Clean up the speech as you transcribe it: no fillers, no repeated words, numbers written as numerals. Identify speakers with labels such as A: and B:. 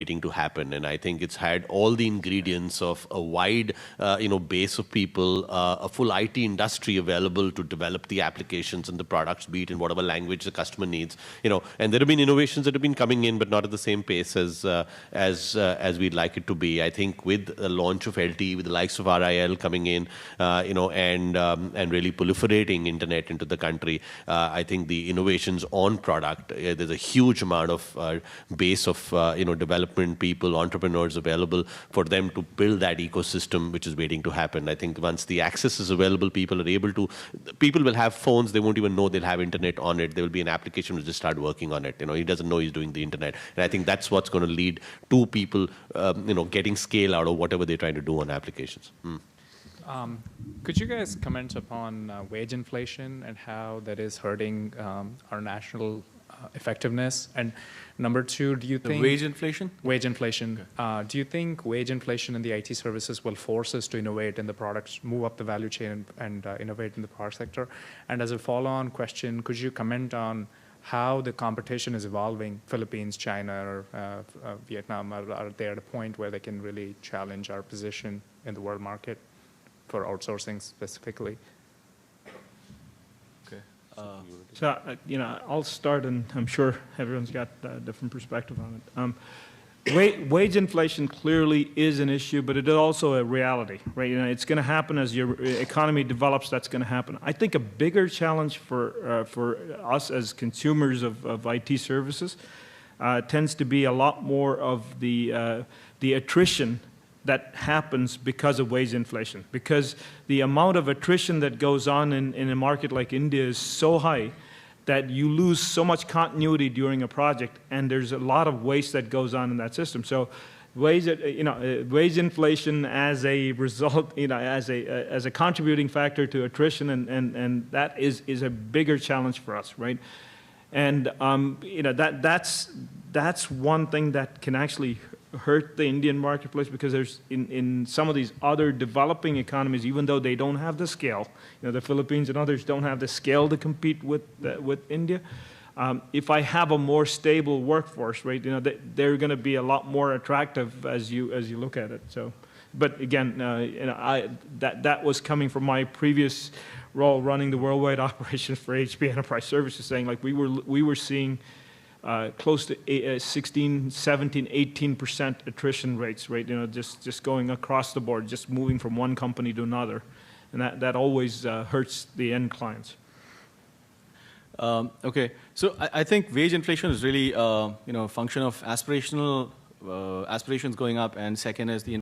A: waiting to happen. And I think it's had all the ingredients of a wide, base of people, a full IT industry available to develop the applications and the products, be it in whatever language the customer needs. And there have been innovations that have been coming in, but not at the same pace as we'd like it to be. I think with the launch of LTE, with the likes of RIL coming in, and really proliferating internet into the country, I think the innovations on product, there's a huge amount of base of development people, entrepreneurs available for them to build that ecosystem, which is waiting to happen. I think once the access is available, people will have phones, they won't even know they'll have internet on it. There will be an application to just start working on it. He doesn't know he's doing the internet. And I think that's what's going to lead to people, getting scale out of whatever they're trying to do on applications.
B: Could you guys comment upon wage inflation and how that is hurting our national effectiveness? And number two, do you think
C: wage inflation?
B: Wage inflation. Okay. Do you think wage inflation in the IT services will force us to innovate in the products, move up the value chain, and innovate in the product sector? And as a follow-on question, could you comment on how the competition is evolving? Philippines, China, or Vietnam, are they at a point where they can really challenge our position in the world market for outsourcing specifically?
D: So, I'll start, and I'm sure everyone's got a different perspective on it. Wage inflation clearly is an issue, but it is also a reality, right? It's going to happen as your economy develops. That's going to happen. I think a bigger challenge for us as consumers of IT services tends to be a lot more of the attrition that happens because of wage inflation, because the amount of attrition that goes on in a market like India is so high that you lose so much continuity during a project, and there's a lot of waste that goes on in that system. So wage inflation as a result, as a contributing factor to attrition, and that is a bigger challenge for us, right? And that's one thing that can actually hurt the Indian marketplace, because there's in some of these other developing economies, even though they don't have the scale, the Philippines and others don't have the scale to compete with India. If I have a more stable workforce, right, they're going to be a lot more attractive as you look at it. So, but again, that was coming from my previous role running the worldwide operations for HP Enterprise Services, saying like we were seeing close to 16, 17, 18% attrition rates, right? Just going across the board, just moving from one company to another, and that always hurts the end clients.
C: Okay, so I think wage inflation is really a function of aspirations going up, and second is the